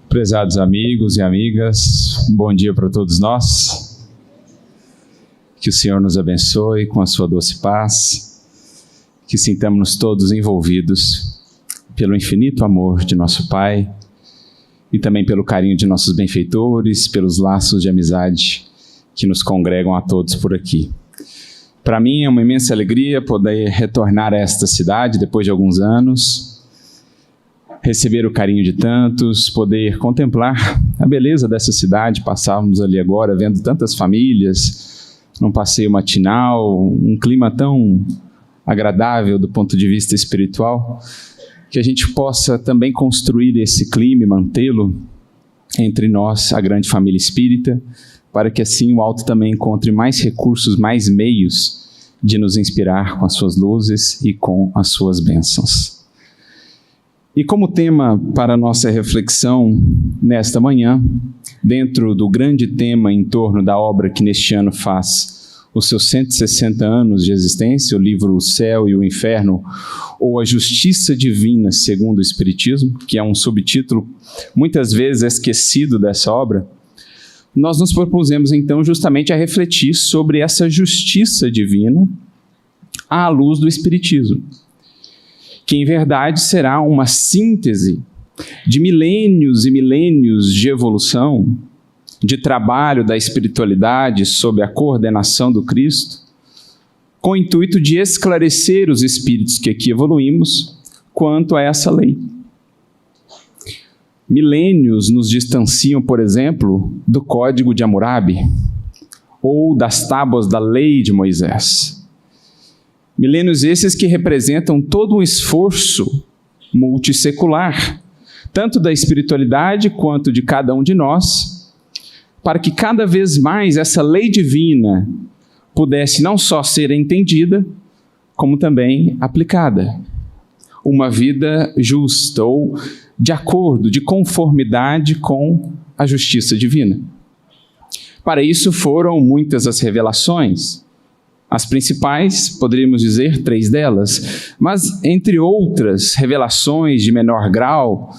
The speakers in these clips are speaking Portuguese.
Prezados amigos e amigas, bom dia para todos nós. Que o Senhor nos abençoe com a sua doce paz, que sintamos-nos todos envolvidos pelo infinito amor de nosso Pai e também pelo carinho de nossos benfeitores, pelos laços de amizade que nos congregam a todos por aqui. Para mim é uma imensa alegria poder retornar a esta cidade depois de alguns anos, receber o carinho de tantos, poder contemplar a beleza dessa cidade. Passávamos ali agora vendo tantas famílias, num passeio matinal, um clima tão agradável do ponto de vista espiritual, que a gente possa também construir esse clima e mantê-lo entre nós, a grande família espírita, para que assim o alto também encontre mais recursos, mais meios de nos inspirar com as suas luzes e com as suas bênçãos. E como tema para a nossa reflexão nesta manhã, dentro do grande tema em torno da obra que neste ano faz os seus 160 anos de existência, o livro O Céu e o Inferno, ou A Justiça Divina segundo o Espiritismo, que é um subtítulo muitas vezes esquecido dessa obra, nós nos propusemos então justamente a refletir sobre essa justiça divina à luz do Espiritismo, que em verdade será uma síntese de milênios e milênios de evolução, de trabalho da espiritualidade sob a coordenação do Cristo, com o intuito de esclarecer os espíritos que aqui evoluímos quanto a essa lei. Milênios nos distanciam, por exemplo, do Código de Hammurabi ou das tábuas da Lei de Moisés. Milênios esses que representam todo um esforço multissecular, tanto da espiritualidade quanto de cada um de nós, para que cada vez mais essa lei divina pudesse não só ser entendida, como também aplicada. Uma vida justa ou de acordo, de conformidade com a justiça divina. Para isso foram muitas as revelações. As principais, poderíamos dizer 3 delas, mas entre outras revelações de menor grau,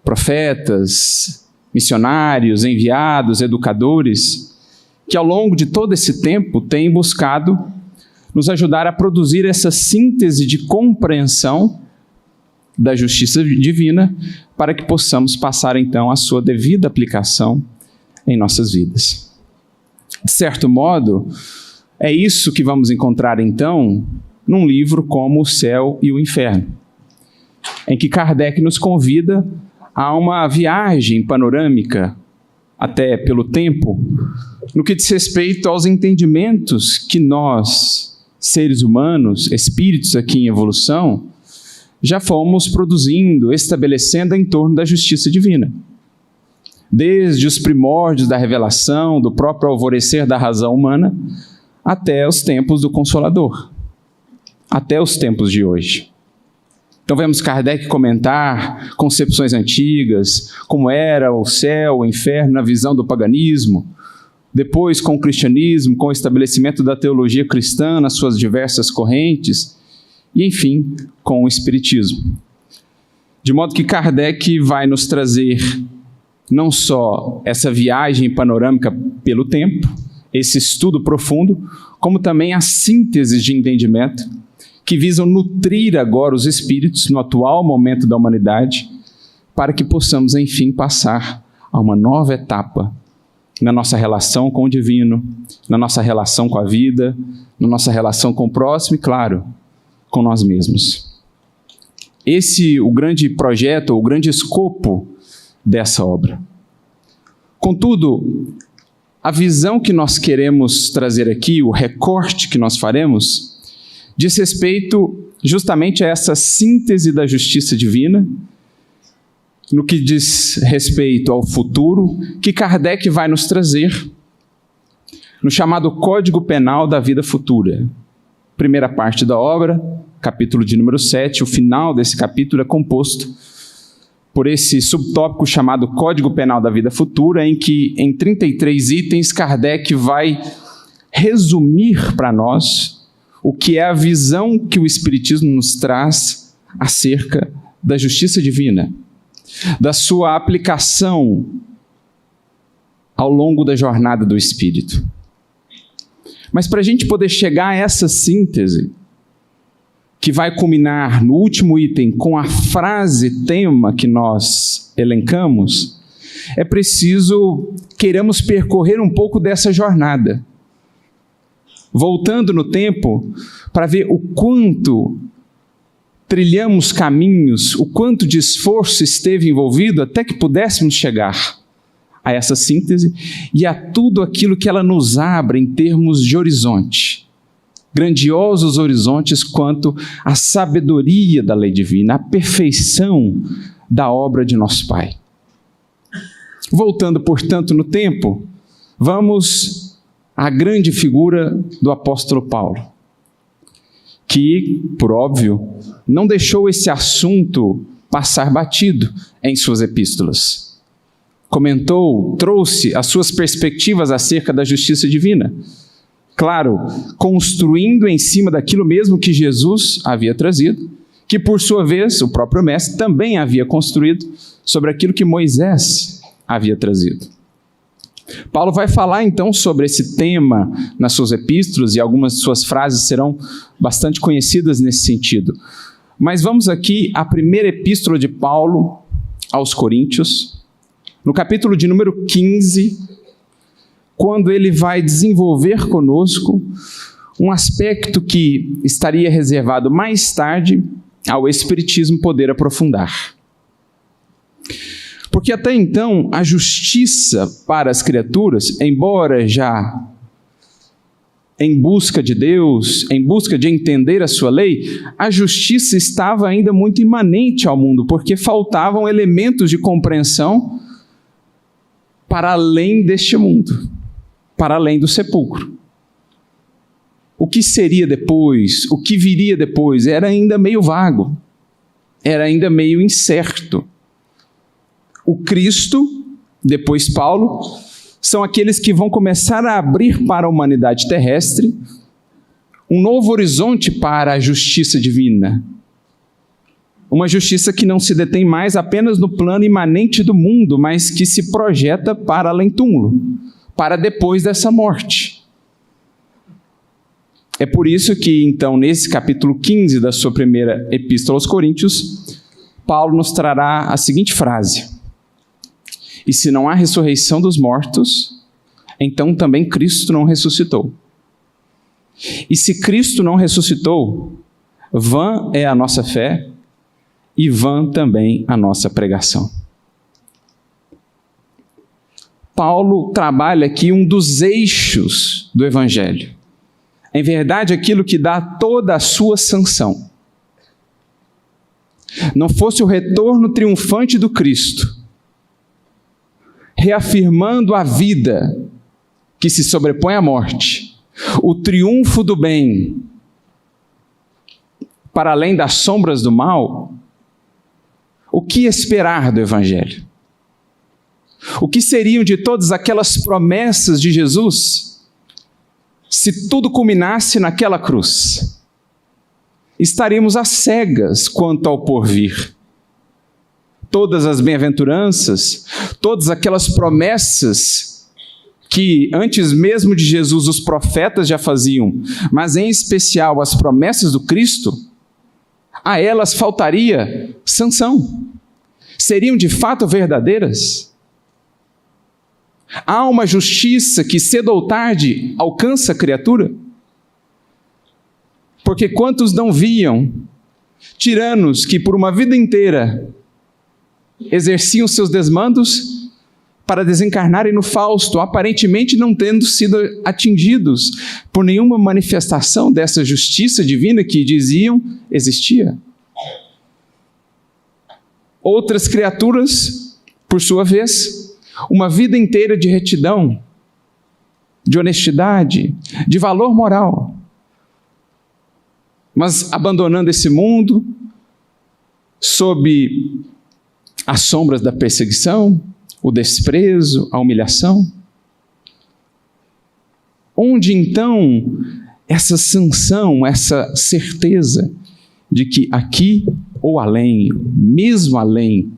profetas, missionários, enviados, educadores, que ao longo de todo esse tempo têm buscado nos ajudar a produzir essa síntese de compreensão da justiça divina, para que possamos passar então a sua devida aplicação em nossas vidas. De certo modo, é isso que vamos encontrar então num livro como O Céu e o Inferno, em que Kardec nos convida a uma viagem panorâmica, até pelo tempo, no que diz respeito aos entendimentos que nós, seres humanos, espíritos aqui em evolução, já fomos produzindo, estabelecendo em torno da justiça divina. Desde os primórdios da revelação, do próprio alvorecer da razão humana, até os tempos do Consolador, até os tempos de hoje. Então vemos Kardec comentar concepções antigas, como era o céu, o inferno, na visão do paganismo, depois com o cristianismo, com o estabelecimento da teologia cristã nas suas diversas correntes, e enfim, com o Espiritismo. De modo que Kardec vai nos trazer não só essa viagem panorâmica pelo tempo, esse estudo profundo, como também as sínteses de entendimento que visam nutrir agora os espíritos no atual momento da humanidade, para que possamos, enfim, passar a uma nova etapa na nossa relação com o divino, na nossa relação com a vida, na nossa relação com o próximo e, claro, com nós mesmos. Esse é o grande projeto, o grande escopo dessa obra. Contudo, a visão que nós queremos trazer aqui, o recorte que nós faremos, diz respeito justamente a essa síntese da justiça divina, no que diz respeito ao futuro, que Kardec vai nos trazer no chamado Código Penal da Vida Futura. Primeira parte da obra, capítulo de número 7, o final desse capítulo é composto por esse subtópico chamado Código Penal da Vida Futura, em que, em 33 itens, Kardec vai resumir para nós o que é a visão que o Espiritismo nos traz acerca da justiça divina, da sua aplicação ao longo da jornada do Espírito. Mas para a gente poder chegar a essa síntese, que vai culminar no último item com a frase tema que nós elencamos, é preciso queiramos percorrer um pouco dessa jornada, voltando no tempo para ver o quanto trilhamos caminhos, o quanto de esforço esteve envolvido até que pudéssemos chegar a essa síntese e a tudo aquilo que ela nos abre em termos de horizonte. Grandiosos horizontes quanto à sabedoria da lei divina, à perfeição da obra de nosso Pai. Voltando, portanto, no tempo, vamos à grande figura do apóstolo Paulo, que, por óbvio, não deixou esse assunto passar batido em suas epístolas. Comentou, trouxe as suas perspectivas acerca da justiça divina. Claro, construindo em cima daquilo mesmo que Jesus havia trazido, que por sua vez o próprio Mestre também havia construído sobre aquilo que Moisés havia trazido. Paulo vai falar então sobre esse tema nas suas epístolas e algumas de suas frases serão bastante conhecidas nesse sentido. Mas vamos aqui à primeira epístola de Paulo aos Coríntios, no capítulo de número 15, quando ele vai desenvolver conosco um aspecto que estaria reservado mais tarde ao Espiritismo poder aprofundar. Porque até então, a justiça para as criaturas, embora já em busca de Deus, em busca de entender a sua lei, a justiça estava ainda muito imanente ao mundo, porque faltavam elementos de compreensão para além deste mundo, para além do sepulcro. O que seria depois, o que viria depois, era ainda meio vago, era ainda meio incerto. O Cristo, depois Paulo, são aqueles que vão começar a abrir para a humanidade terrestre um novo horizonte para a justiça divina. Uma justiça que não se detém mais apenas no plano imanente do mundo, mas que se projeta para além túmulo, para depois dessa morte. É por isso que, então, nesse capítulo 15 da sua primeira epístola aos Coríntios, Paulo nos trará a seguinte frase: e se não há ressurreição dos mortos, então também Cristo não ressuscitou. E se Cristo não ressuscitou, vã é a nossa fé e vã também a nossa pregação. Paulo trabalha aqui um dos eixos do Evangelho. Em verdade, aquilo que dá toda a sua sanção. Não fosse o retorno triunfante do Cristo, reafirmando a vida que se sobrepõe à morte, o triunfo do bem para além das sombras do mal, o que esperar do Evangelho? O que seriam de todas aquelas promessas de Jesus se tudo culminasse naquela cruz? Estaríamos às cegas quanto ao porvir. Todas as bem-aventuranças, todas aquelas promessas que antes mesmo de Jesus os profetas já faziam, mas em especial as promessas do Cristo, a elas faltaria sanção. Seriam de fato verdadeiras? Há uma justiça que cedo ou tarde alcança a criatura? Porque quantos não viam tiranos que por uma vida inteira exerciam seus desmandos para desencarnarem no Fausto, aparentemente não tendo sido atingidos por nenhuma manifestação dessa justiça divina que diziam existia. Outras criaturas, por sua vez, uma vida inteira de retidão, de honestidade, de valor moral, mas abandonando esse mundo, sob as sombras da perseguição, o desprezo, a humilhação. Onde então essa sanção, essa certeza de que aqui ou além, mesmo além,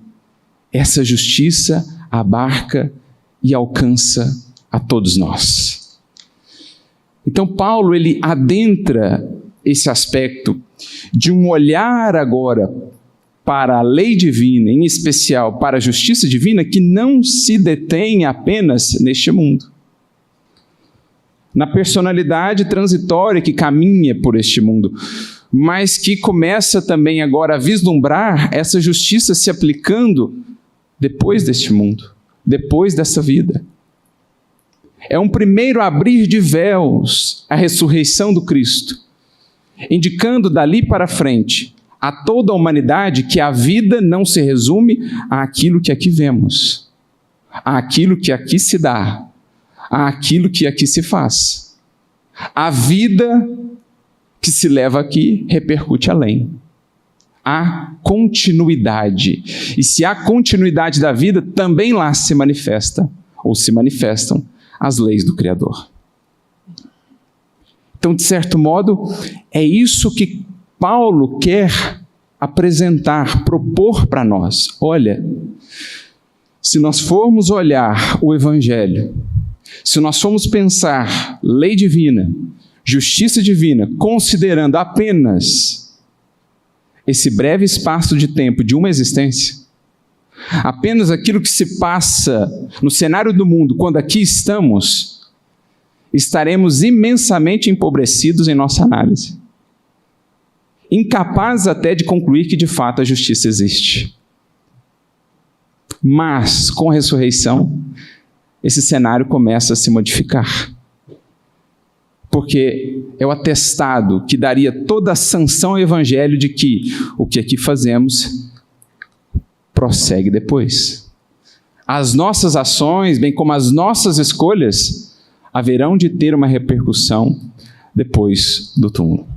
essa justiça abarca e alcança a todos nós. Então Paulo, ele adentra esse aspecto de um olhar agora para a lei divina, em especial para a justiça divina, que não se detém apenas neste mundo, na personalidade transitória que caminha por este mundo, mas que começa também agora a vislumbrar essa justiça se aplicando depois deste mundo, depois dessa vida. É um primeiro abrir de véus a ressurreição do Cristo, indicando dali para frente a toda a humanidade que a vida não se resume àquilo que aqui vemos, àquilo que aqui se dá, àquilo que aqui se faz. A vida que se leva aqui repercute além. Há continuidade. E se há continuidade da vida, também lá se manifesta, ou se manifestam, as leis do Criador. Então, de certo modo, é isso que Paulo quer apresentar, propor para nós. Olha, se nós formos olhar o Evangelho, se nós formos pensar lei divina, justiça divina, considerando apenas esse breve espaço de tempo de uma existência, apenas aquilo que se passa no cenário do mundo, quando aqui estamos, estaremos imensamente empobrecidos em nossa análise. Incapazes até de concluir que de fato a justiça existe. Mas, com a ressurreição, esse cenário começa a se modificar. Porque é o atestado que daria toda a sanção ao Evangelho de que o que aqui fazemos prossegue depois. As nossas ações, bem como as nossas escolhas, haverão de ter uma repercussão depois do túmulo.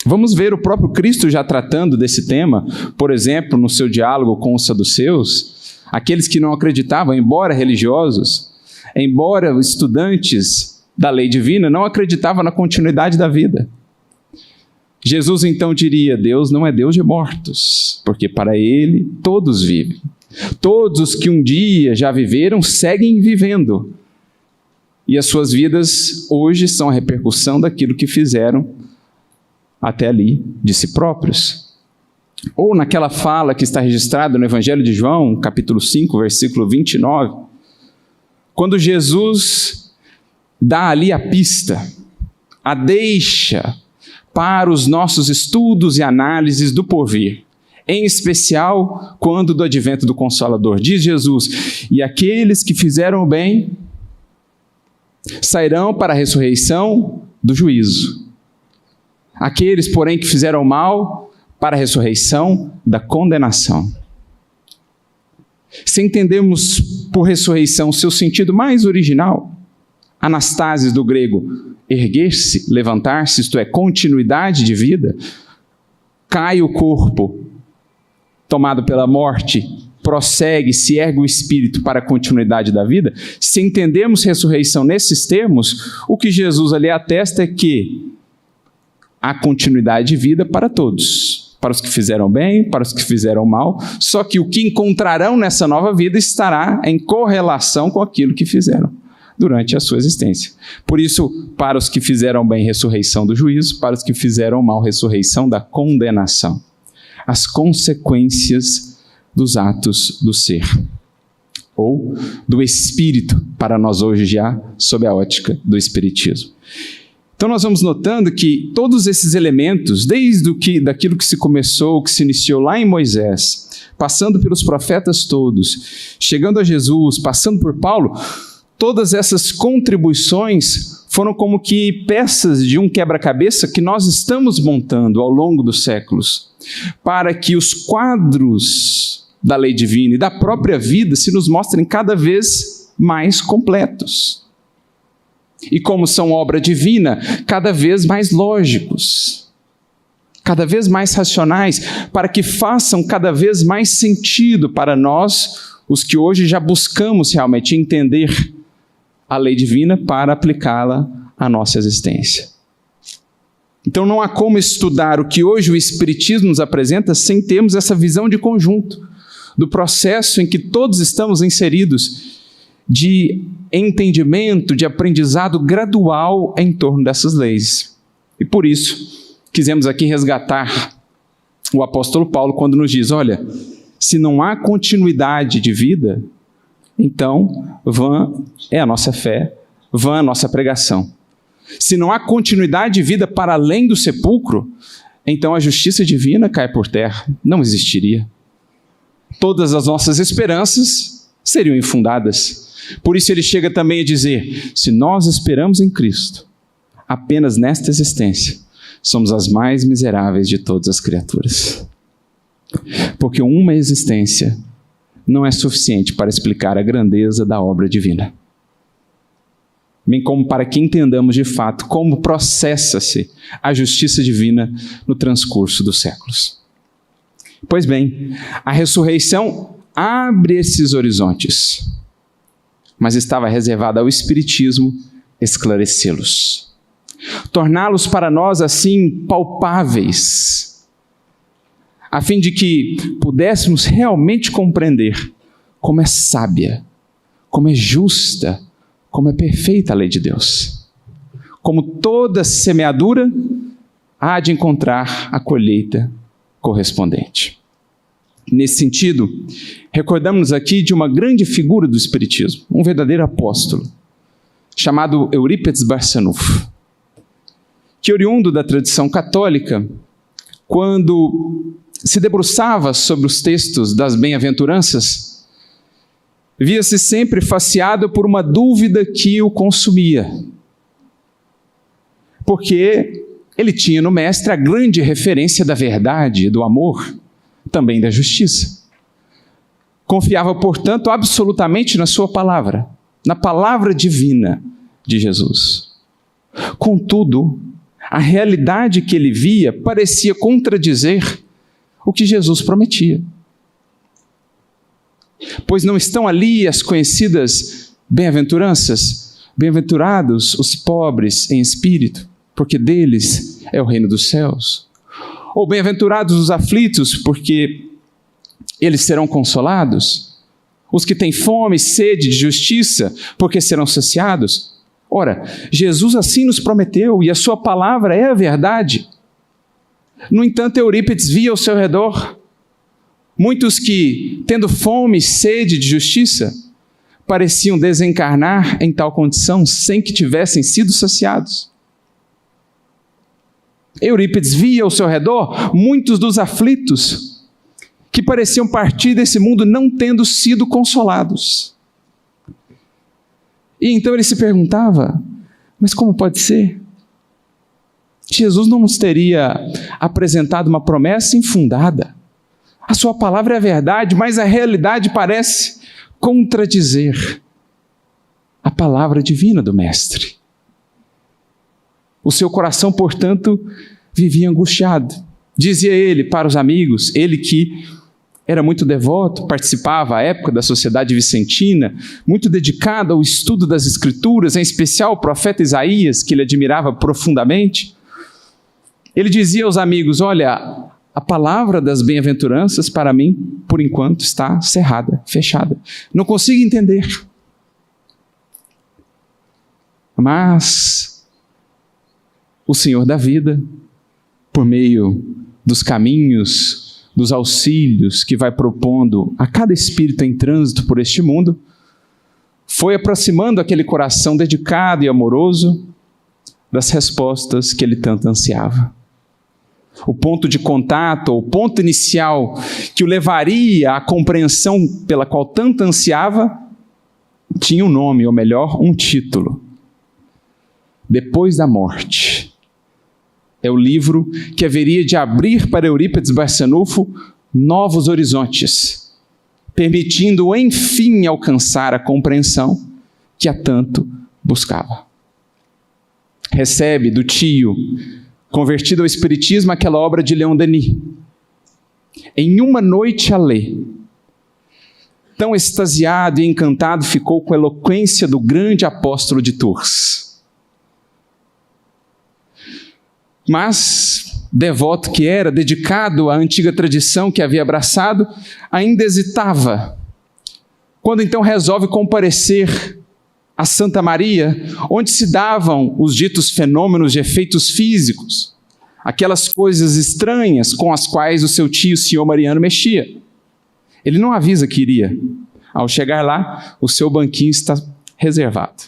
Vamos ver o próprio Cristo já tratando desse tema, por exemplo, no seu diálogo com os saduceus, aqueles que não acreditavam, embora religiosos, embora estudantes da lei divina, não acreditavam na continuidade da vida. Jesus então diria: Deus não é Deus de mortos, porque para Ele todos vivem. Todos os que um dia já viveram seguem vivendo. E as suas vidas hoje são a repercussão daquilo que fizeram até ali de si próprios. Ou naquela fala que está registrada no Evangelho de João, capítulo 5, versículo 29, quando Jesus dá ali a pista, a deixa para os nossos estudos e análises do porvir, em especial quando do advento do Consolador. Diz Jesus: e aqueles que fizeram o bem sairão para a ressurreição do juízo. Aqueles, porém, que fizeram o mal, para a ressurreição da condenação. Se entendemos por ressurreição o seu sentido mais original, anastasis do grego, erguer-se, levantar-se, isto é, continuidade de vida, cai o corpo, tomado pela morte, prossegue, se ergue o espírito para a continuidade da vida. Se entendemos ressurreição nesses termos, o que Jesus ali atesta é que há continuidade de vida para todos, para os que fizeram bem, para os que fizeram mal, só que o que encontrarão nessa nova vida estará em correlação com aquilo que fizeram durante a sua existência. Por isso, para os que fizeram bem, ressurreição do juízo, para os que fizeram mal, ressurreição da condenação. As consequências dos atos do ser, ou do espírito, para nós hoje já sob a ótica do espiritismo. Então nós vamos notando que todos esses elementos, desde daquilo que se começou, que se iniciou lá em Moisés, passando pelos profetas todos, chegando a Jesus, passando por Paulo, todas essas contribuições foram como que peças de um quebra-cabeça que nós estamos montando ao longo dos séculos, para que os quadros da lei divina e da própria vida se nos mostrem cada vez mais completos. E como são obra divina, cada vez mais lógicos, cada vez mais racionais, para que façam cada vez mais sentido para nós, os que hoje já buscamos realmente entender a lei divina para aplicá-la à nossa existência. Então não há como estudar o que hoje o Espiritismo nos apresenta sem termos essa visão de conjunto, do processo em que todos estamos inseridos, de entendimento, de aprendizado gradual em torno dessas leis. E por isso, quisemos aqui resgatar o apóstolo Paulo quando nos diz, olha, se não há continuidade de vida, então vã é a nossa fé, vã a nossa pregação. Se não há continuidade de vida para além do sepulcro, então a justiça divina cai por terra, não existiria. Todas as nossas esperanças seriam infundadas. Por isso ele chega também a dizer, se nós esperamos em Cristo, apenas nesta existência, somos as mais miseráveis de todas as criaturas. Porque uma existência não é suficiente para explicar a grandeza da obra divina, bem como para que entendamos de fato como processa-se a justiça divina no transcurso dos séculos. Pois bem, a ressurreição abre esses horizontes, mas estava reservada ao Espiritismo esclarecê-los, torná-los para nós assim palpáveis, a fim de que pudéssemos realmente compreender como é sábia, como é justa, como é perfeita a lei de Deus. Como toda semeadura há de encontrar a colheita correspondente. Nesse sentido, recordamos aqui de uma grande figura do Espiritismo, um verdadeiro apóstolo, chamado Eurípides Barçanufo, que oriundo da tradição católica, quando se debruçava sobre os textos das bem-aventuranças, via-se sempre faceado por uma dúvida que o consumia. Porque ele tinha no Mestre a grande referência da verdade, do amor, também da justiça. Confiava, portanto, absolutamente na sua palavra, na palavra divina de Jesus. Contudo, a realidade que ele via parecia contradizer o que Jesus prometia. Pois não estão ali as conhecidas bem-aventuranças? Bem-aventurados os pobres em espírito, porque deles é o reino dos céus. Ou bem-aventurados os aflitos, porque eles serão consolados. Os que têm fome e sede de justiça, porque serão saciados. Ora, Jesus assim nos prometeu, e a sua palavra é a verdade. No entanto, Eurípides via ao seu redor muitos que, tendo fome e sede de justiça, pareciam desencarnar em tal condição sem que tivessem sido saciados. Eurípides via ao seu redor muitos dos aflitos que pareciam partir desse mundo não tendo sido consolados. E então ele se perguntava, mas como pode ser? Jesus não nos teria apresentado uma promessa infundada. A sua palavra é a verdade, mas a realidade parece contradizer a palavra divina do Mestre. O seu coração, portanto, vivia angustiado. Dizia ele para os amigos, ele que era muito devoto, participava à época da Sociedade Vicentina, muito dedicado ao estudo das Escrituras, em especial o profeta Isaías, que ele admirava profundamente. Ele dizia aos amigos, olha, a palavra das bem-aventuranças, para mim, por enquanto, está cerrada, fechada. Não consigo entender. Mas o Senhor da vida, por meio dos caminhos, dos auxílios que vai propondo a cada espírito em trânsito por este mundo, foi aproximando aquele coração dedicado e amoroso das respostas que ele tanto ansiava. O ponto de contato, o ponto inicial que o levaria à compreensão pela qual tanto ansiava, tinha um nome, ou melhor, um título. Depois da morte. É o livro que haveria de abrir para Eurípides Barçanufo novos horizontes, permitindo enfim alcançar a compreensão que há tanto buscava. Recebe do tio, convertido ao Espiritismo, aquela obra de Leon Denis. Em uma noite a ler, tão extasiado e encantado ficou com a eloquência do grande apóstolo de Tours. Mas, devoto que era, dedicado à antiga tradição que havia abraçado, ainda hesitava. Quando então resolve comparecer a Santa Maria, onde se davam os ditos fenômenos de efeitos físicos, aquelas coisas estranhas com as quais o seu tio, senhor Mariano, mexia. Ele não avisa que iria. Ao chegar lá, o seu banquinho está reservado.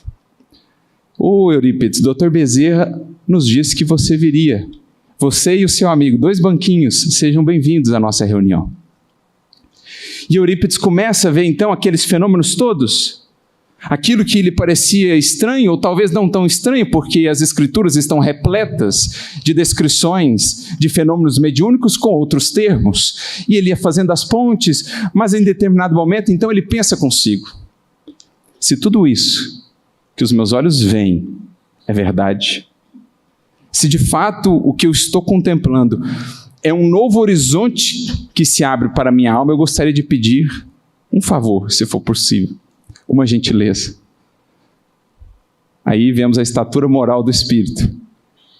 Ô Eurípides, Dr. Bezerra nos disse que você viria. Você e o seu amigo, 2 banquinhos, sejam bem-vindos à nossa reunião. E Eurípides começa a ver então aqueles fenômenos todos. Aquilo que lhe parecia estranho, ou talvez não tão estranho, porque as escrituras estão repletas de descrições de fenômenos mediúnicos com outros termos. E ele ia fazendo as pontes, mas em determinado momento, então ele pensa consigo: se tudo isso que os meus olhos veem é verdade, se de fato o que eu estou contemplando é um novo horizonte que se abre para a minha alma, eu gostaria de pedir um favor, se for possível. Uma gentileza. Aí vemos a estatura moral do Espírito.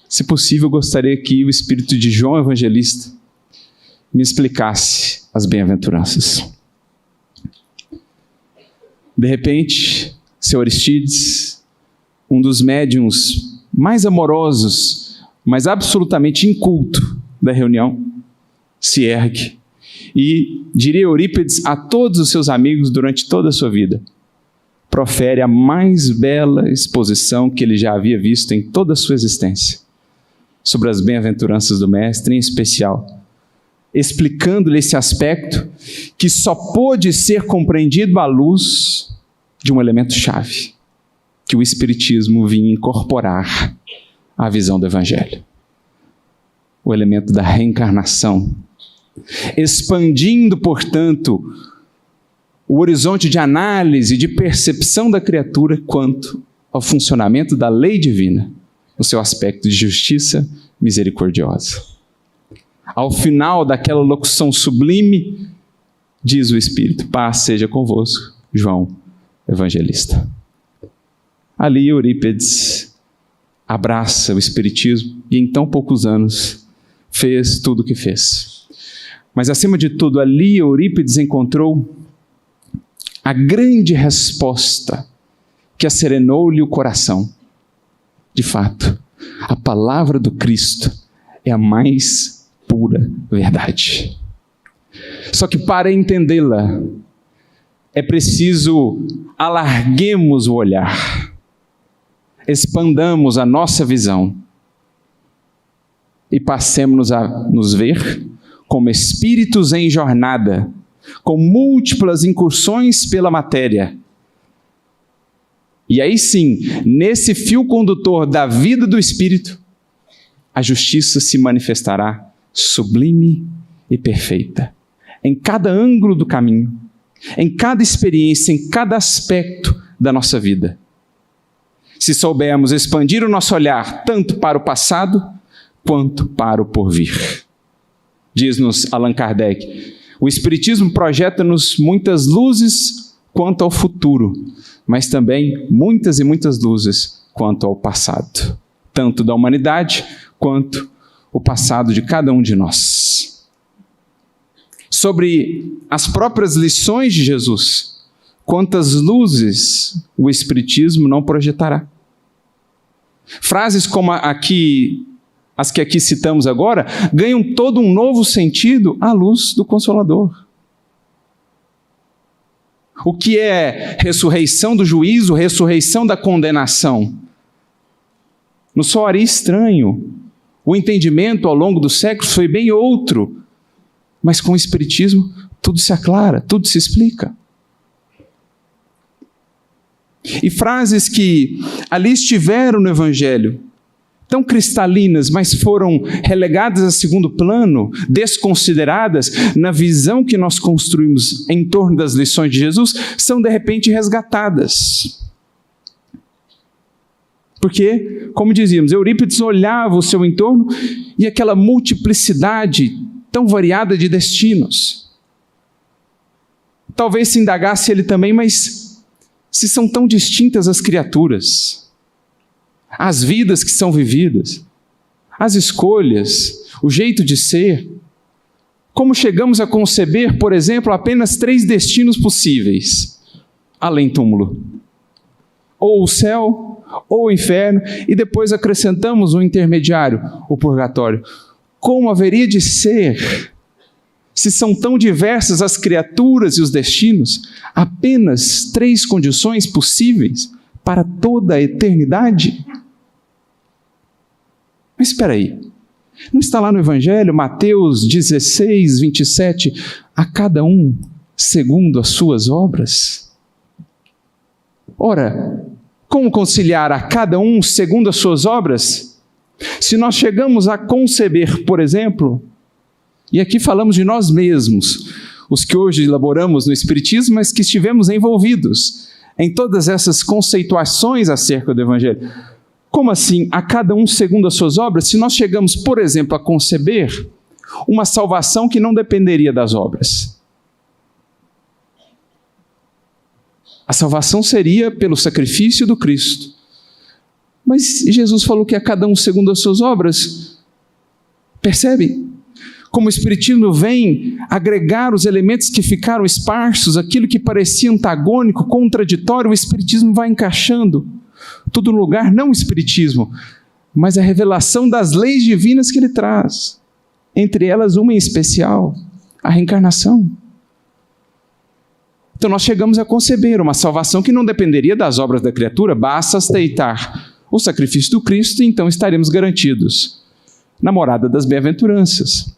Se possível, eu gostaria que o Espírito de João Evangelista me explicasse as bem-aventuranças. De repente, seu Aristides, um dos médiuns mais amorosos, mas absolutamente inculto da reunião, se ergue e, diria Eurípides a todos os seus amigos durante toda a sua vida, profere a mais bela exposição que ele já havia visto em toda a sua existência, sobre as bem-aventuranças do Mestre, em especial, explicando-lhe esse aspecto que só pôde ser compreendido à luz de um elemento-chave, que o Espiritismo vinha incorporar à visão do Evangelho. O elemento da reencarnação, expandindo, portanto, o horizonte de análise, de percepção da criatura quanto ao funcionamento da lei divina, no seu aspecto de justiça misericordiosa. Ao final daquela locução sublime, diz o Espírito: paz seja convosco, João Evangelista. Ali Eurípides abraça o Espiritismo e em tão poucos anos fez tudo o que fez. Mas acima de tudo, ali Eurípides encontrou a grande resposta que acerenou-lhe o coração. De fato, a palavra do Cristo é a mais pura verdade. Só que para entendê-la, é preciso alarguemos o olhar, expandamos a nossa visão e passemos a nos ver como espíritos em jornada, com múltiplas incursões pela matéria. E aí sim, nesse fio condutor da vida do Espírito, a justiça se manifestará sublime e perfeita, em cada ângulo do caminho, em cada experiência, em cada aspecto da nossa vida. Se soubermos expandir o nosso olhar tanto para o passado, quanto para o porvir. Diz-nos Allan Kardec: o Espiritismo projeta-nos muitas luzes quanto ao futuro, mas também muitas e muitas luzes quanto ao passado, tanto da humanidade quanto o passado de cada um de nós. Sobre as próprias lições de Jesus, quantas luzes o Espiritismo não projetará. Frases como as que aqui citamos agora, ganham todo um novo sentido à luz do Consolador. O que é ressurreição do juízo, ressurreição da condenação? Nos soaria estranho. O entendimento ao longo dos séculos foi bem outro. Mas com o Espiritismo, tudo se aclara, tudo se explica. E frases que ali estiveram no Evangelho, tão cristalinas, mas foram relegadas a segundo plano, desconsideradas na visão que nós construímos em torno das lições de Jesus, são de repente resgatadas. Porque, como dizíamos, Eurípides olhava o seu entorno e aquela multiplicidade tão variada de destinos. Talvez se indagasse ele também, mas se são tão distintas as criaturas, as vidas que são vividas, as escolhas, o jeito de ser. Como chegamos a conceber, por exemplo, apenas 3 destinos possíveis, além túmulo. Ou o céu, ou o inferno, e depois acrescentamos um intermediário, o purgatório. Como haveria de ser, se são tão diversas as criaturas e os destinos, apenas 3 condições possíveis para toda a eternidade? Mas espera aí, não está lá no Evangelho, Mateus 16, 27, a cada um segundo as suas obras? Ora, como conciliar a cada um segundo as suas obras? Se nós chegamos a conceber, por exemplo, e aqui falamos de nós mesmos, os que hoje elaboramos no Espiritismo, mas que estivemos envolvidos em todas essas conceituações acerca do Evangelho. Como assim, a cada um segundo as suas obras? Se nós chegamos, por exemplo, a conceber uma salvação que não dependeria das obras. A salvação seria pelo sacrifício do Cristo. Mas Jesus falou que a cada um segundo as suas obras. Percebe? Como o Espiritismo vem agregar os elementos que ficaram esparsos, aquilo que parecia antagônico, contraditório, o Espiritismo vai encaixando tudo no lugar, não o Espiritismo, mas a revelação das leis divinas que ele traz. Entre elas, uma em especial, a reencarnação. Então nós chegamos a conceber uma salvação que não dependeria das obras da criatura, basta aceitar o sacrifício do Cristo e então estaremos garantidos na morada das bem-aventuranças.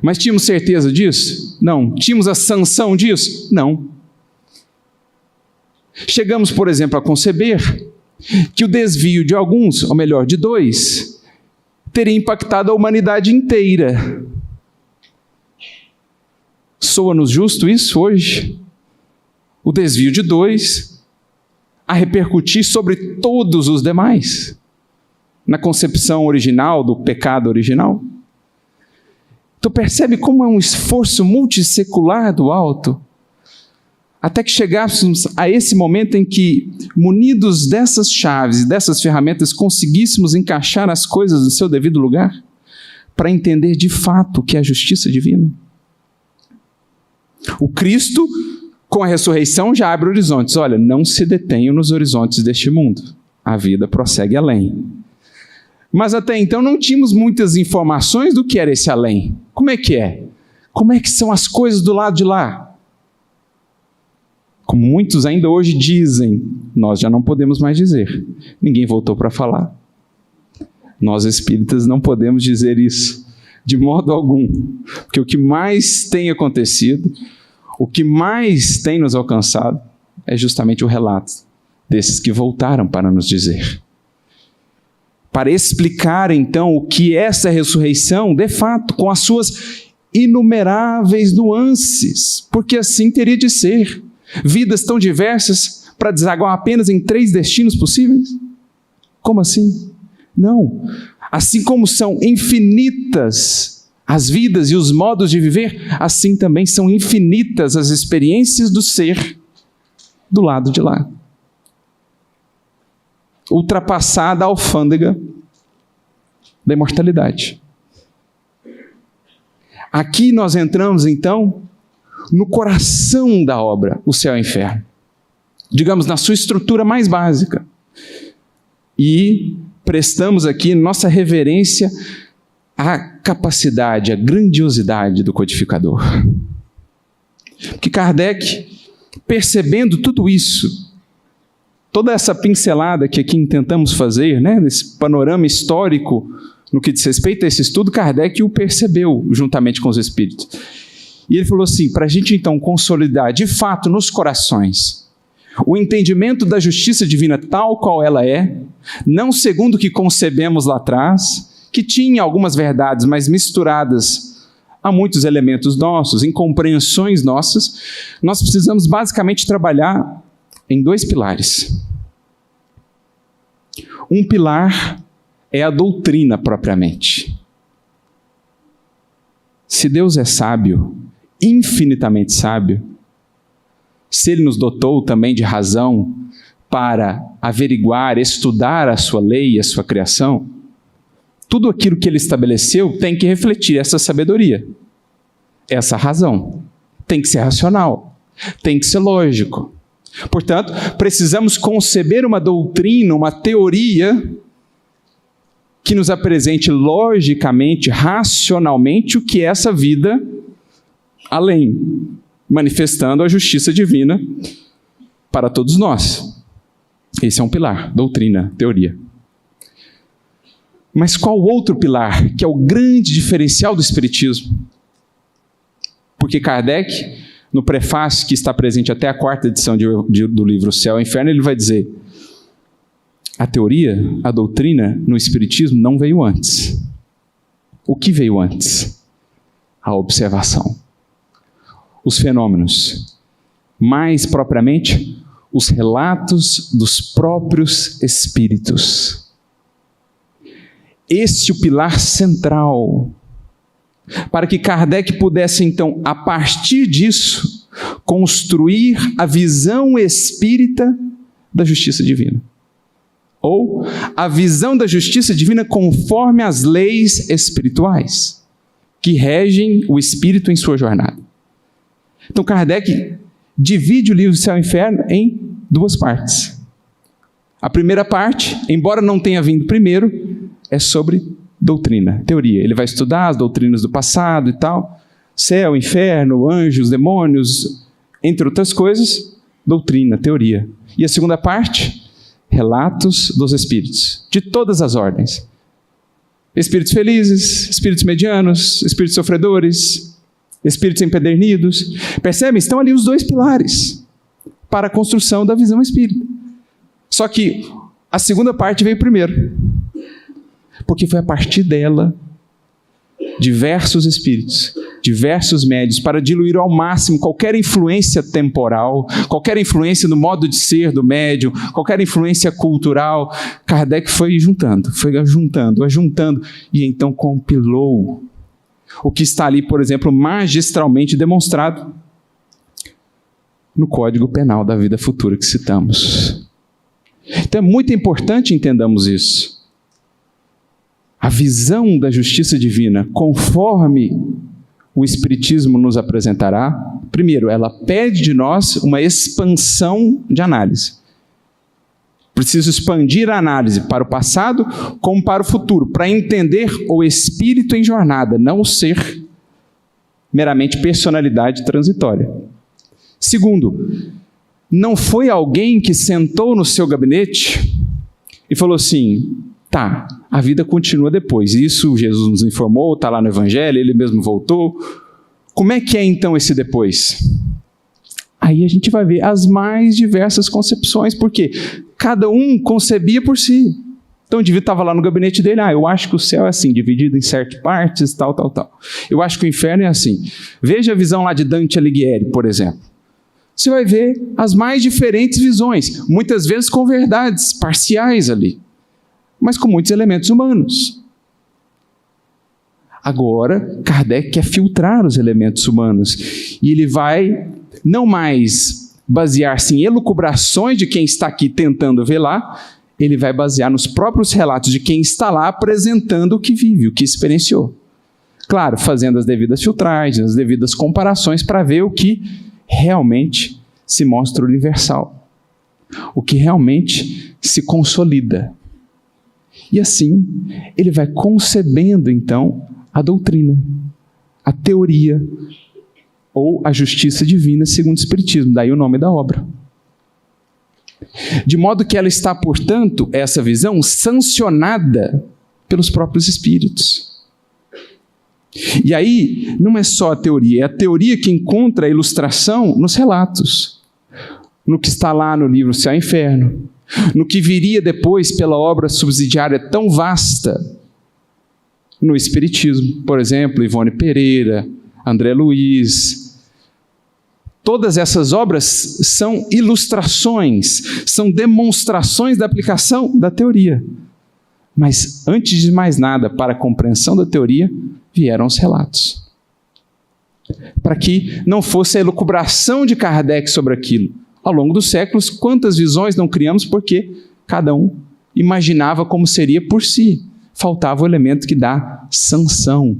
Mas tínhamos certeza disso? Não. Tínhamos a sanção disso? Não. Chegamos, por exemplo, a conceber que o desvio de alguns, ou melhor, de 2, teria impactado a humanidade inteira. Soa-nos justo isso hoje? O desvio de 2 a repercutir sobre todos os demais, na concepção original do pecado original? Tu percebe como é um esforço multissecular do alto? Até que chegássemos a esse momento em que, munidos dessas chaves e dessas ferramentas, conseguíssemos encaixar as coisas no seu devido lugar, para entender de fato o que é a justiça divina. O Cristo, com a ressurreição, já abre horizontes. Olha, não se detenham nos horizontes deste mundo. A vida prossegue além. Mas até então não tínhamos muitas informações do que era esse além. Como é que é? Como é que são as coisas do lado de lá? Como muitos ainda hoje dizem, nós já não podemos mais dizer. Ninguém voltou para falar. Nós espíritas não podemos dizer isso, de modo algum. Porque o que mais tem acontecido, o que mais tem nos alcançado, é justamente o relato desses que voltaram para nos dizer. Para explicar, então, o que é essa ressurreição, de fato, com as suas inumeráveis nuances, porque assim teria de ser. Vidas tão diversas para desaguar apenas em 3 destinos possíveis? Como assim? Não. Assim como são infinitas as vidas e os modos de viver, assim também são infinitas as experiências do ser do lado de lá. Ultrapassada a alfândega da imortalidade. Aqui nós entramos, então, no coração da obra, o céu e o inferno. Digamos, na sua estrutura mais básica. E prestamos aqui nossa reverência à capacidade, à grandiosidade do codificador. Porque Kardec, percebendo tudo isso, toda essa pincelada que aqui tentamos fazer, né, nesse panorama histórico, no que diz respeito a esse estudo, Kardec o percebeu juntamente com os espíritos. E ele falou assim, para a gente então consolidar de fato nos corações o entendimento da justiça divina tal qual ela é, não segundo o que concebemos lá atrás, que tinha algumas verdades, mas misturadas a muitos elementos nossos, incompreensões nossas, nós precisamos basicamente trabalhar em 2 pilares. Um pilar é a doutrina propriamente. Se Deus é sábio, infinitamente sábio, se Ele nos dotou também de razão para averiguar, estudar a sua lei e a sua criação, tudo aquilo que ele estabeleceu tem que refletir essa sabedoria, essa razão. Tem que ser racional, tem que ser lógico. Portanto, precisamos conceber uma doutrina, uma teoria que nos apresente logicamente, racionalmente o que é essa vida além, manifestando a justiça divina para todos nós. Esse é um pilar, doutrina, teoria. Mas qual outro pilar, que é o grande diferencial do Espiritismo? Porque Kardec, no prefácio que está presente até a 4ª edição do livro Céu e Inferno, ele vai dizer: a teoria, a doutrina no Espiritismo não veio antes. O que veio antes? A observação. Os fenômenos. Mais propriamente, os relatos dos próprios espíritos. Esse é o pilar central, para que Kardec pudesse, então, a partir disso, construir a visão espírita da justiça divina. Ou a visão da justiça divina conforme as leis espirituais, que regem o espírito em sua jornada. Então, Kardec divide o livro Céu e Inferno em 2 partes. A primeira parte, embora não tenha vindo primeiro, é sobre doutrina, teoria. Ele vai estudar as doutrinas do passado e tal, céu, inferno, anjos, demônios, entre outras coisas, doutrina, teoria. E a segunda parte, relatos dos espíritos, de todas as ordens. Espíritos felizes, espíritos medianos, espíritos sofredores, espíritos empedernidos. Percebem? Estão ali os 2 pilares para a construção da visão espírita. Só que a segunda parte veio primeiro, porque foi a partir dela diversos espíritos, diversos médios, para diluir ao máximo qualquer influência temporal, qualquer influência no modo de ser do médium, qualquer influência cultural. Kardec foi juntando, e então compilou o que está ali, por exemplo, magistralmente demonstrado no Código Penal da Vida Futura que citamos. Então é muito importante entendamos isso. A visão da justiça divina, conforme o Espiritismo nos apresentará, primeiro, ela pede de nós uma expansão de análise. Preciso expandir a análise para o passado como para o futuro, para entender o espírito em jornada, não o ser meramente personalidade transitória. Segundo, não foi alguém que sentou no seu gabinete e falou assim: tá, a vida continua depois. Isso Jesus nos informou, está lá no Evangelho, ele mesmo voltou. Como é que é então esse depois? Aí a gente vai ver as mais diversas concepções, porque cada um concebia por si. Então o indivíduo estava lá no gabinete dele: eu acho que o céu é assim, dividido em certas partes, tal. Eu acho que o inferno é assim. Veja a visão lá de Dante Alighieri, por exemplo. Você vai ver as mais diferentes visões, muitas vezes com verdades parciais ali, mas com muitos elementos humanos. Agora, Kardec quer filtrar os elementos humanos, e ele vai não mais basear-se em elucubrações de quem está aqui tentando ver lá, ele vai basear nos próprios relatos de quem está lá apresentando o que vive, o que experienciou. Claro, fazendo as devidas filtragens, as devidas comparações para ver o que realmente se mostra universal, o que realmente se consolida. E assim, ele vai concebendo, então, a doutrina, a teoria, ou a justiça divina segundo o Espiritismo, daí o nome da obra. De modo que ela está, portanto, essa visão, sancionada pelos próprios Espíritos. E aí, não é só a teoria, é a teoria que encontra a ilustração nos relatos, no que está lá no livro Céu e Inferno, no que viria depois pela obra subsidiária tão vasta no Espiritismo, por exemplo, Ivone Pereira, André Luiz. Todas essas obras são ilustrações, são demonstrações da aplicação da teoria. Mas, antes de mais nada, para a compreensão da teoria, vieram os relatos. Para que não fosse a elucubração de Kardec sobre aquilo. Ao longo dos séculos, quantas visões não criamos porque cada um imaginava como seria por si. faltava o elemento que dá sanção.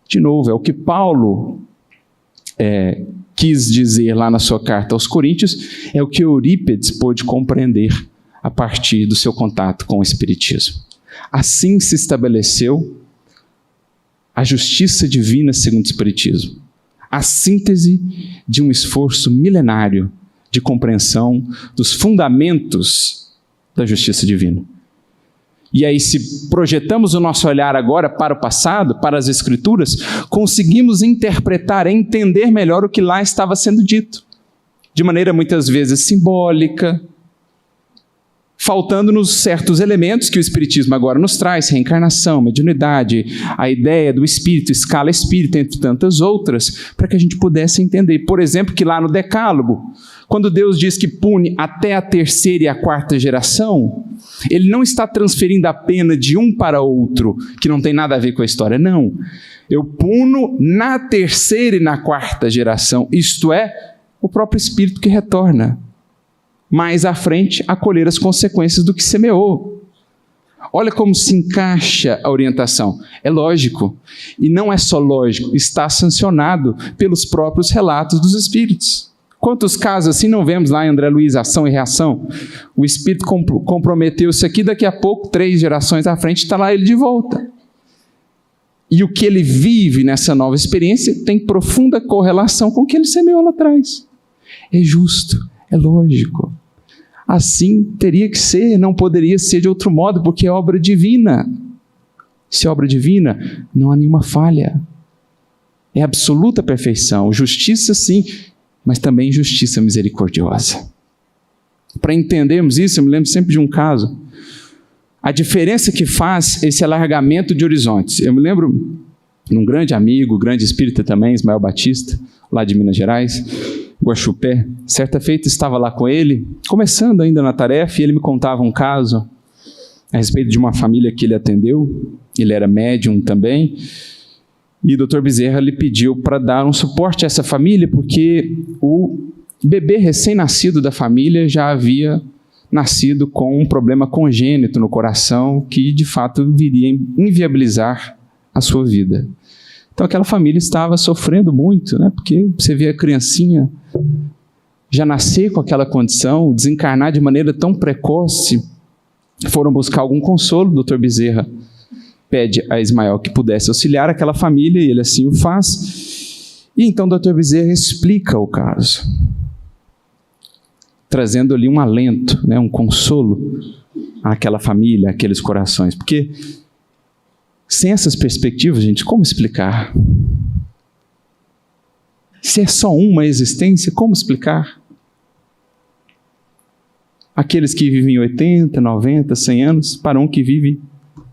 De novo, é o que Paulo quis dizer lá na sua carta aos Coríntios, é o que Eurípides pôde compreender a partir do seu contato com o Espiritismo. Assim se estabeleceu a justiça divina segundo o Espiritismo, a síntese de um esforço milenário de compreensão dos fundamentos da justiça divina. E aí, se projetamos o nosso olhar agora para o passado, para as Escrituras, conseguimos interpretar, entender melhor o que lá estava sendo dito, de maneira muitas vezes simbólica, faltando-nos certos elementos que o Espiritismo agora nos traz, reencarnação, mediunidade, a ideia do espírito, escala espírita, entre tantas outras, para que a gente pudesse entender. Por exemplo, que lá no Decálogo, quando Deus diz que pune até a terceira e a quarta geração, Ele não está transferindo a pena de um para outro, que não tem nada a ver com a história, não. Eu puno na terceira e na quarta geração, isto é, o próprio espírito que retorna mais à frente a colher as consequências do que semeou. Olha como se encaixa a orientação. É lógico. E não é só lógico, está sancionado pelos próprios relatos dos espíritos. Quantos casos assim não vemos lá em André Luiz, Ação e Reação? O espírito comprometeu-se aqui, daqui a pouco, 3 gerações à frente, está lá ele de volta. E o que ele vive nessa nova experiência tem profunda correlação com o que ele semeou lá atrás. É justo, é lógico. Assim teria que ser, não poderia ser de outro modo, porque é obra divina. Se é obra divina, não há nenhuma falha. É absoluta perfeição, justiça sim, mas também justiça misericordiosa. Para entendermos isso, eu me lembro sempre de um caso. A diferença que faz esse alargamento de horizontes. Eu me lembro de um grande amigo, grande espírita também, Ismael Batista, lá de Minas Gerais, Guaxupé. Certa feita estava lá com ele, começando ainda na tarefa, e ele me contava um caso a respeito de uma família que ele atendeu. Ele era médium também, e o Dr. Bezerra lhe pediu para dar um suporte a essa família, porque o bebê recém-nascido da família já havia nascido com um problema congênito no coração que, de fato, viria a inviabilizar a sua vida. Então, aquela família estava sofrendo muito, né? Porque você vê a criancinha já nascer com aquela condição, desencarnar de maneira tão precoce. Foram buscar algum consolo, o Dr. Bezerra pede a Ismael que pudesse auxiliar aquela família, e ele assim o faz. E então o Dr. Bezerra explica o caso, trazendo ali um alento, né, um consolo àquela família, àqueles corações. Porque sem essas perspectivas, gente, como explicar? Se é só uma existência, como explicar? Aqueles que vivem 80, 90, 100 anos, para um que vive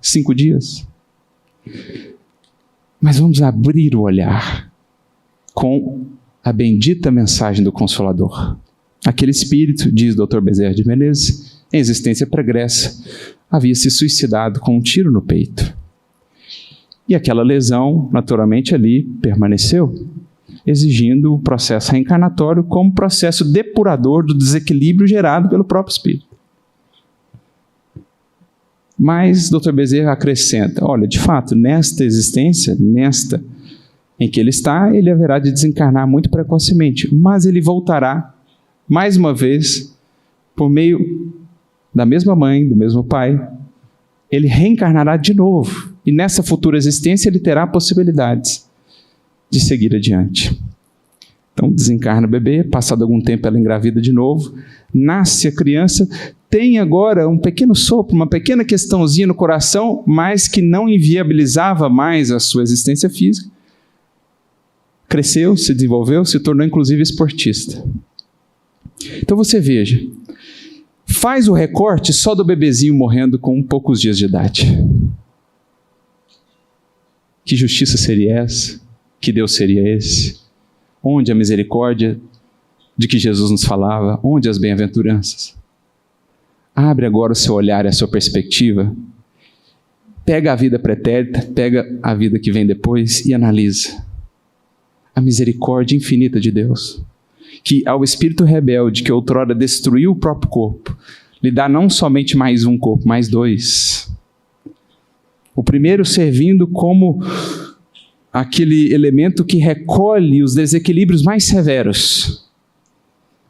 5 dias. Mas vamos abrir o olhar com a bendita mensagem do Consolador. Aquele espírito, diz o Dr. Bezerra de Menezes, em existência pregressa, havia se suicidado com um tiro no peito. E aquela lesão, naturalmente, ali permaneceu, exigindo o processo reencarnatório como processo depurador do desequilíbrio gerado pelo próprio espírito. Mas Dr. Bezerra acrescenta, olha, de fato, nesta existência, nesta em que ele está, ele haverá de desencarnar muito precocemente, mas ele voltará, mais uma vez, por meio da mesma mãe, do mesmo pai, ele reencarnará de novo, e nessa futura existência ele terá possibilidades de seguir adiante. Então desencarna o bebê, passado algum tempo ela engravida de novo, nasce a criança, tem agora um pequeno sopro, uma pequena questãozinha no coração, mas que não inviabilizava mais a sua existência física. Cresceu, se desenvolveu, se tornou inclusive esportista. Então você veja, faz o recorte só do bebezinho morrendo com poucos dias de idade. Que justiça seria essa? Que Deus seria esse? Onde a misericórdia de que Jesus nos falava? Onde as bem-aventuranças? Abre agora o seu olhar e a sua perspectiva. Pega a vida pretérita, pega a vida que vem depois e analisa. A misericórdia infinita de Deus, que ao espírito rebelde que outrora destruiu o próprio corpo, lhe dá não somente mais um corpo, mais 2. O primeiro servindo como aquele elemento que recolhe os desequilíbrios mais severos.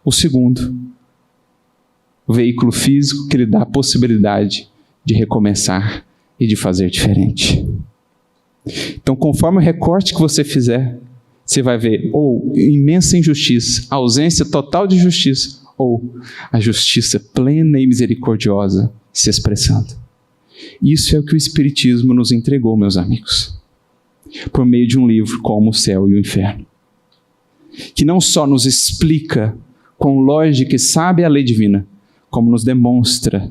O segundo, o veículo físico que lhe dá a possibilidade de recomeçar e de fazer diferente. Então, conforme o recorte que você fizer, você vai ver ou imensa injustiça, ausência total de justiça, ou a justiça plena e misericordiosa se expressando. Isso é o que o Espiritismo nos entregou, meus amigos, por meio de um livro como O Céu e o Inferno, que não só nos explica com lógica e sábia a lei divina, como nos demonstra,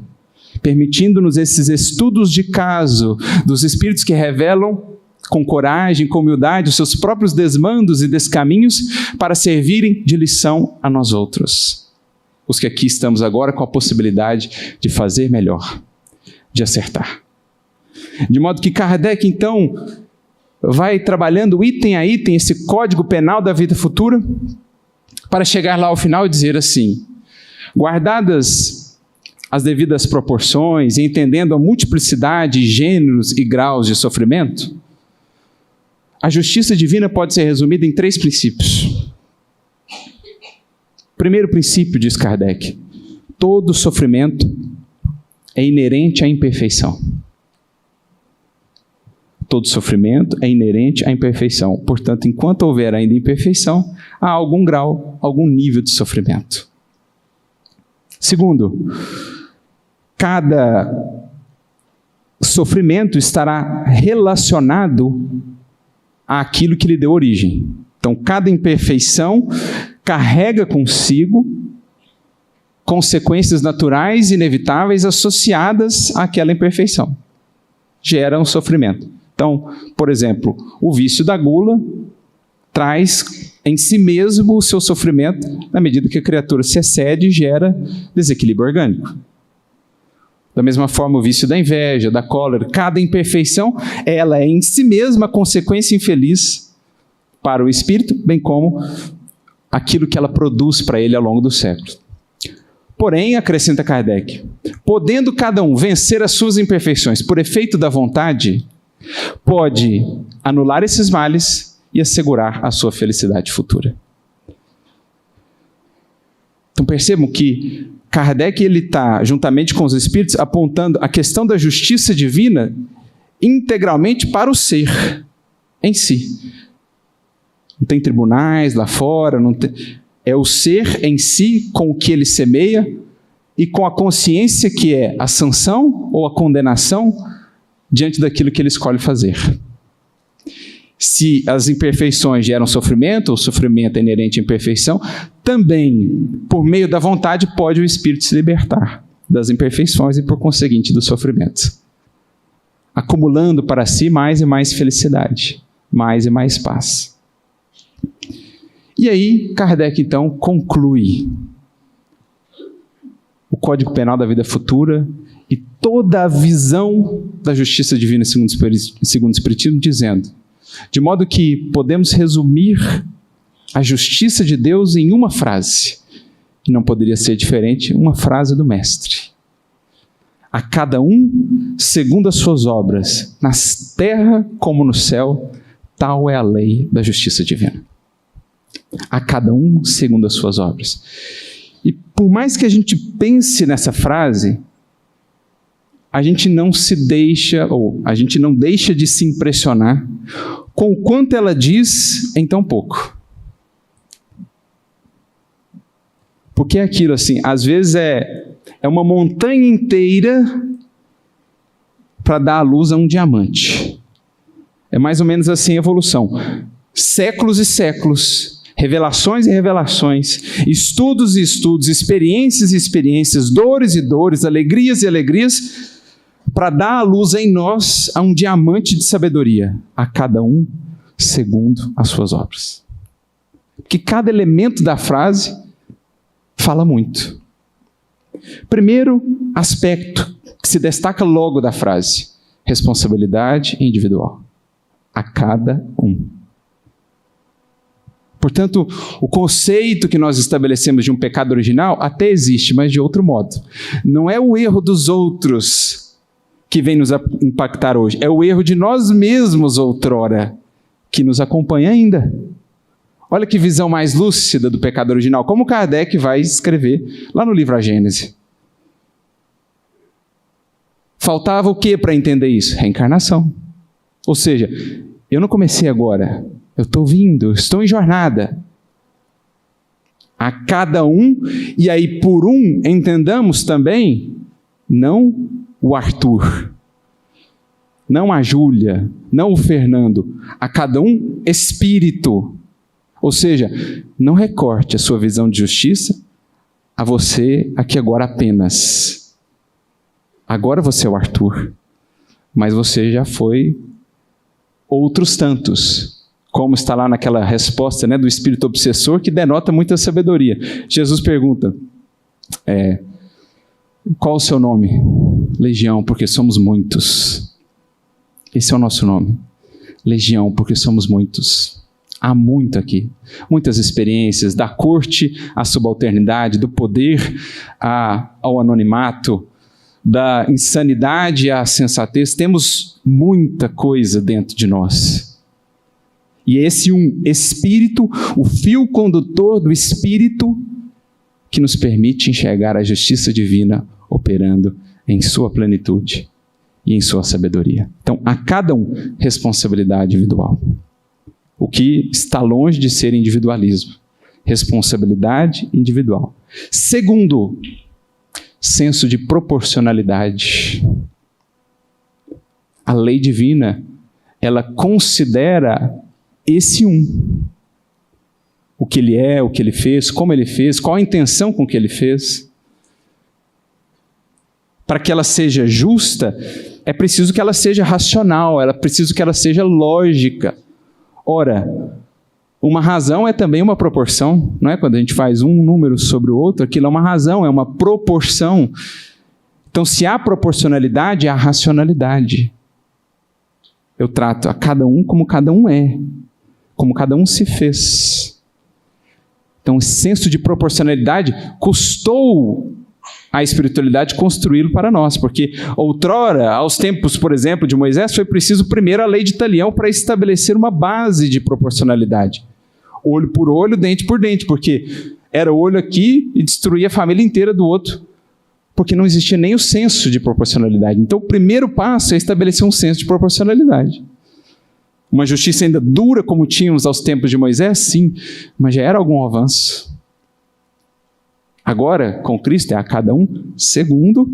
permitindo-nos esses estudos de caso dos Espíritos que revelam com coragem, com humildade, os seus próprios desmandos e descaminhos para servirem de lição a nós outros. Os que aqui estamos agora com a possibilidade de fazer melhor, de acertar. De modo que Kardec, então, vai trabalhando item a item esse código penal da vida futura, para chegar lá ao final e dizer assim: guardadas as devidas proporções e entendendo a multiplicidade, gêneros e graus de sofrimento, a justiça divina pode ser resumida em 3 princípios. Primeiro princípio, diz Kardec: todo sofrimento é inerente à imperfeição. Todo sofrimento é inerente à imperfeição. Portanto, enquanto houver ainda imperfeição, há algum grau, algum nível de sofrimento. Segundo, cada sofrimento estará relacionado àquilo que lhe deu origem. Então, cada imperfeição carrega consigo consequências naturais e inevitáveis associadas àquela imperfeição. Gera um sofrimento. Então, por exemplo, o vício da gula traz em si mesmo o seu sofrimento, na medida que a criatura se excede e gera desequilíbrio orgânico. Da mesma forma, o vício da inveja, da cólera, cada imperfeição, ela é em si mesma consequência infeliz para o espírito, bem como aquilo que ela produz para ele ao longo do século. Porém, acrescenta Kardec, podendo cada um vencer as suas imperfeições por efeito da vontade, pode anular esses males e assegurar a sua felicidade futura. Então percebam que Kardec está, juntamente com os Espíritos, apontando a questão da justiça divina integralmente para o ser em si. Não tem tribunais lá fora, não tem... é o ser em si com o que ele semeia e com a consciência que é a sanção ou a condenação diante daquilo que ele escolhe fazer. Se as imperfeições geram sofrimento, ou sofrimento é inerente à imperfeição, também, por meio da vontade, pode o espírito se libertar das imperfeições e, por conseguinte, do sofrimento, acumulando para si mais e mais felicidade, mais e mais paz. E aí, Kardec, então, conclui o Código Penal da Vida Futura e toda a visão da justiça divina segundo o Espiritismo, dizendo, de modo que podemos resumir a justiça de Deus em uma frase, e não poderia ser diferente, uma frase do Mestre: a cada um segundo as suas obras, na terra como no céu, tal é a lei da justiça divina. A cada um segundo as suas obras. E por mais que a gente pense nessa frase, a gente não deixa de se impressionar com o quanto ela diz em tão pouco. Porque é aquilo assim, às vezes é uma montanha inteira para dar à luz a um diamante. É mais ou menos assim a evolução. Séculos e séculos, revelações e revelações, estudos e estudos, experiências e experiências, dores e dores, alegrias e alegrias, para dar à luz em nós a um diamante de sabedoria, a cada um segundo as suas obras. Porque cada elemento da frase fala muito. Primeiro aspecto que se destaca logo da frase: responsabilidade individual. A cada um. Portanto, o conceito que nós estabelecemos de um pecado original até existe, mas de outro modo. Não é o erro dos outros que vem nos impactar hoje. É o erro de nós mesmos outrora, que nos acompanha ainda. Olha que visão mais lúcida do pecado original, como Kardec vai escrever lá no livro A Gênese. Faltava o que para entender isso? Reencarnação. Ou seja, eu não comecei agora, eu estou vindo, estou em jornada. A cada um, e aí por um, entendamos também, não o Arthur, não a Júlia, não o Fernando, a cada um espírito. Ou seja, não recorte a sua visão de justiça a você aqui agora apenas. Agora você é o Arthur, mas você já foi outros tantos, como está lá naquela resposta, né, do espírito obsessor, que denota muita sabedoria. Jesus pergunta, qual o seu nome? Legião, porque somos muitos. Esse é o nosso nome. Legião, porque somos muitos. Há muito aqui, muitas experiências, da corte à subalternidade, do poder ao anonimato, da insanidade à sensatez. Temos muita coisa dentro de nós. E esse um espírito, o fio condutor do espírito, que nos permite enxergar a justiça divina operando em sua plenitude e em sua sabedoria. Então, a cada um, responsabilidade individual. O que está longe de ser individualismo. Responsabilidade individual. Segundo, senso de proporcionalidade. A lei divina, ela considera esse um. O que ele é, o que ele fez, como ele fez, qual a intenção com que ele fez. Para que ela seja justa, é preciso que ela seja racional, é preciso que ela seja lógica. Ora, uma razão é também uma proporção, não é? Quando a gente faz um número sobre o outro, aquilo é uma razão, é uma proporção. Então, se há proporcionalidade, há racionalidade. Eu trato a cada um como cada um é, como cada um se fez. Então, o senso de proporcionalidade custou a espiritualidade construí-lo para nós, porque outrora, aos tempos, por exemplo, de Moisés, foi preciso primeiro a lei de Talião para estabelecer uma base de proporcionalidade. Olho por olho, dente por dente, porque era olho aqui e destruía a família inteira do outro, porque não existia nem o senso de proporcionalidade. Então, o primeiro passo é estabelecer um senso de proporcionalidade. Uma justiça ainda dura como tínhamos aos tempos de Moisés? Sim, mas já era algum avanço. Agora, com Cristo, é a cada um segundo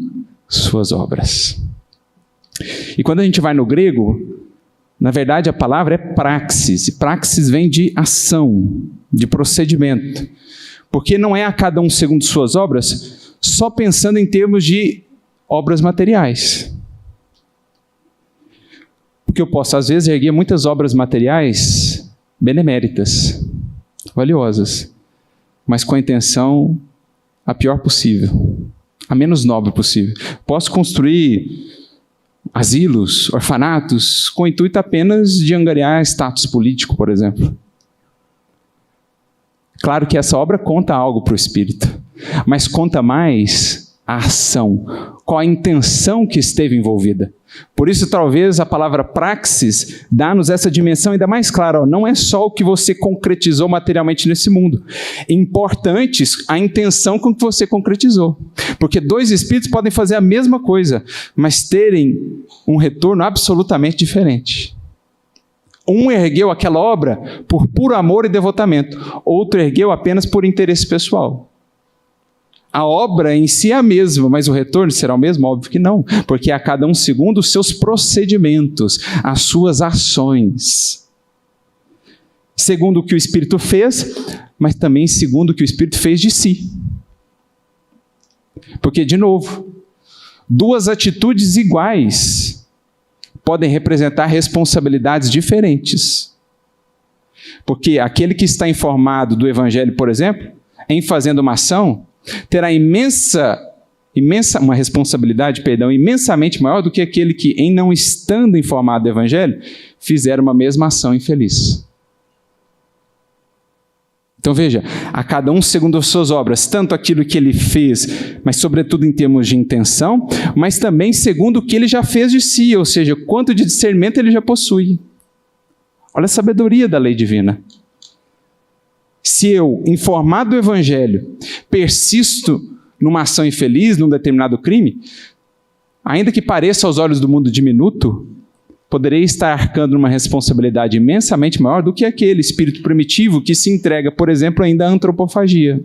suas obras. E quando a gente vai no grego, na verdade a palavra é praxis. E praxis vem de ação, de procedimento. Porque não é a cada um segundo suas obras, só pensando em termos de obras materiais. Porque eu posso, às vezes, erguer muitas obras materiais beneméritas, valiosas, mas com a intenção a pior possível, a menos nobre possível. Posso construir asilos, orfanatos, com o intuito apenas de angariar status político, por exemplo. Claro que essa obra conta algo para o espírito, mas conta mais a ação, qual a intenção que esteve envolvida. Por isso, talvez, a palavra praxis dá-nos essa dimensão ainda mais clara. Não é só o que você concretizou materialmente nesse mundo. Importante a intenção com que você concretizou. Porque dois espíritos podem fazer a mesma coisa, mas terem um retorno absolutamente diferente. Um ergueu aquela obra por puro amor e devotamento. Outro ergueu apenas por interesse pessoal. A obra em si é a mesma, mas o retorno será o mesmo? Óbvio que não, porque a cada um segundo os seus procedimentos, as suas ações. Segundo o que o Espírito fez, mas também segundo o que o Espírito fez de si. Porque, de novo, duas atitudes iguais podem representar responsabilidades diferentes. Porque aquele que está informado do Evangelho, por exemplo, em fazendo uma ação, terá uma responsabilidade, imensamente maior do que aquele que, em não estando informado do Evangelho, fizer uma mesma ação infeliz. Então veja, a cada um segundo as suas obras, tanto aquilo que ele fez, mas sobretudo em termos de intenção, mas também segundo o que ele já fez de si, ou seja, quanto de discernimento ele já possui. Olha a sabedoria da lei divina. Se eu, informado do Evangelho, persisto numa ação infeliz, num determinado crime, ainda que pareça aos olhos do mundo diminuto, poderei estar arcando uma responsabilidade imensamente maior do que aquele espírito primitivo que se entrega, por exemplo, ainda à antropofagia.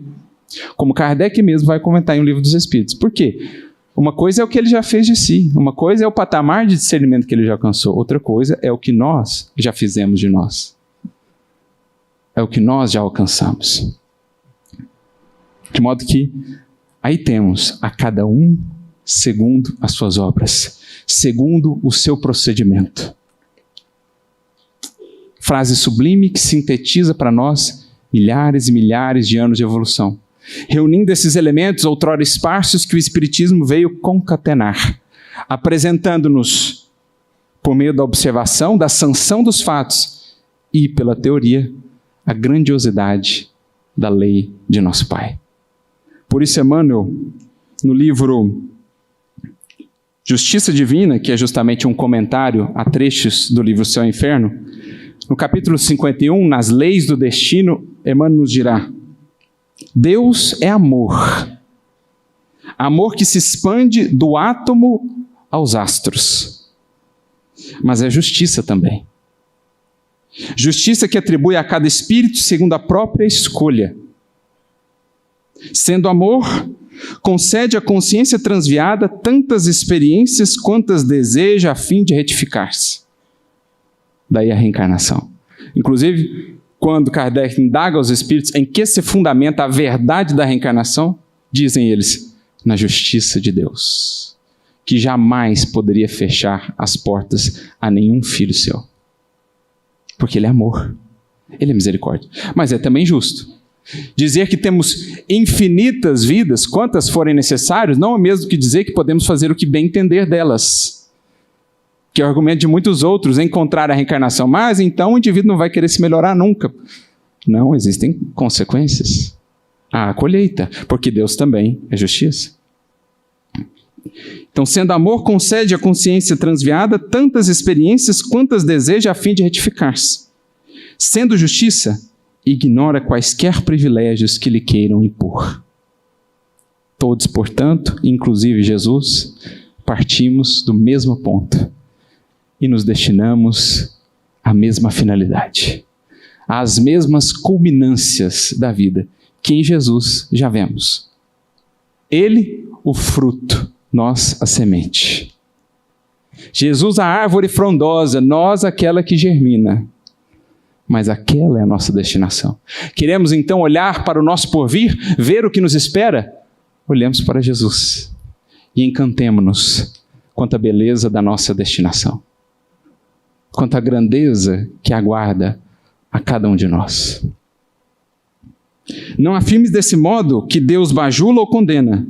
Como Kardec mesmo vai comentar em O Livro dos Espíritos. Por quê? Uma coisa é o que ele já fez de si, uma coisa é o patamar de discernimento que ele já alcançou, outra coisa é o que nós já fizemos de nós. É o que nós já alcançamos. De modo que aí temos a cada um segundo as suas obras, segundo o seu procedimento. Frase sublime que sintetiza para nós milhares e milhares de anos de evolução, reunindo esses elementos outrora esparsos que o Espiritismo veio concatenar, apresentando-nos, por meio da observação, da sanção dos fatos e, pela teoria, a grandiosidade da lei de nosso Pai. Por isso, Emmanuel, no livro Justiça Divina, que é justamente um comentário a trechos do livro Céu e Inferno, no capítulo 51, nas leis do destino, Emmanuel nos dirá: Deus é amor, amor que se expande do átomo aos astros, mas é justiça também. Justiça que atribui a cada espírito segundo a própria escolha. Sendo amor, concede à consciência transviada tantas experiências quantas deseja a fim de retificar-se. Daí a reencarnação. Inclusive, quando Kardec indaga aos espíritos em que se fundamenta a verdade da reencarnação, dizem eles, na justiça de Deus, que jamais poderia fechar as portas a nenhum filho seu. Porque Ele é amor, Ele é misericórdia, mas é também justo. Dizer que temos infinitas vidas, quantas forem necessárias, não é o mesmo que dizer que podemos fazer o que bem entender delas. Que é o argumento de muitos outros, encontrar a reencarnação. Mas então o indivíduo não vai querer se melhorar nunca. Não, existem consequências. Há a colheita, porque Deus também é justiça. Então, sendo amor, concede à consciência transviada tantas experiências quantas deseja a fim de retificar-se. Sendo justiça, ignora quaisquer privilégios que lhe queiram impor. Todos, portanto, inclusive Jesus, partimos do mesmo ponto e nos destinamos à mesma finalidade, às mesmas culminâncias da vida que em Jesus já vemos. Ele, o fruto, nós, a semente. Jesus, a árvore frondosa, nós, aquela que germina. Mas aquela é a nossa destinação. Queremos então olhar para o nosso porvir, ver o que nos espera? Olhemos para Jesus e encantemo-nos quanto à beleza da nossa destinação, quanto à grandeza que aguarda a cada um de nós. Não afirmes desse modo que Deus bajula ou condena.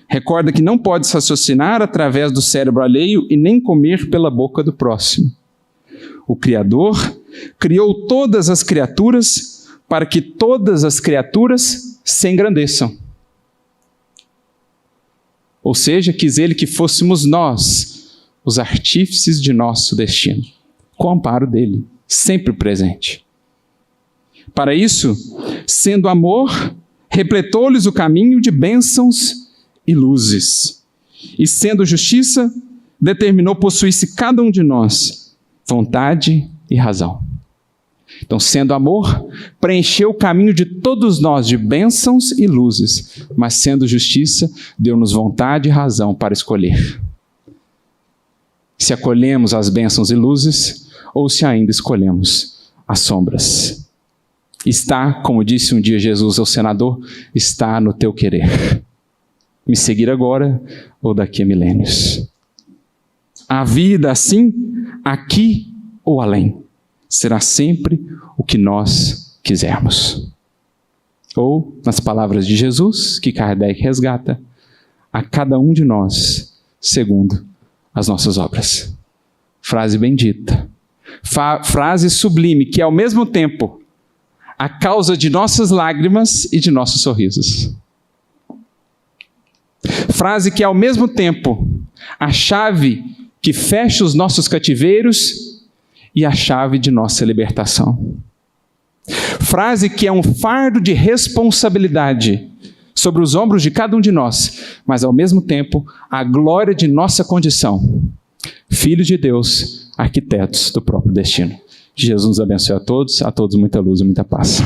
Recorda que não pode se raciocinar através do cérebro alheio e nem comer pela boca do próximo. O Criador criou todas as criaturas para que todas as criaturas se engrandeçam. Ou seja, quis Ele que fôssemos nós os artífices de nosso destino, com o amparo dEle, sempre presente. Para isso, sendo amor, repletou-lhes o caminho de bênçãos e luzes. E sendo justiça, determinou possuir-se cada um de nós vontade e razão. Então, sendo amor, preencheu o caminho de todos nós de bênçãos e luzes, mas sendo justiça, deu-nos vontade e razão para escolher. Se acolhemos as bênçãos e luzes, ou se ainda escolhemos as sombras. Está, como disse um dia Jesus ao senador, está no teu querer. Me seguir agora ou daqui a milênios. A vida assim, aqui ou além, será sempre o que nós quisermos. Ou, nas palavras de Jesus, que Kardec resgata, a cada um de nós, segundo as nossas obras. Frase bendita. Frase sublime, que ao mesmo tempo a causa de nossas lágrimas e de nossos sorrisos. Frase que é ao mesmo tempo a chave que fecha os nossos cativeiros e a chave de nossa libertação. Frase que é um fardo de responsabilidade sobre os ombros de cada um de nós, mas ao mesmo tempo a glória de nossa condição. Filhos de Deus, arquitetos do próprio destino. Que Jesus nos abençoe a todos muita luz e muita paz.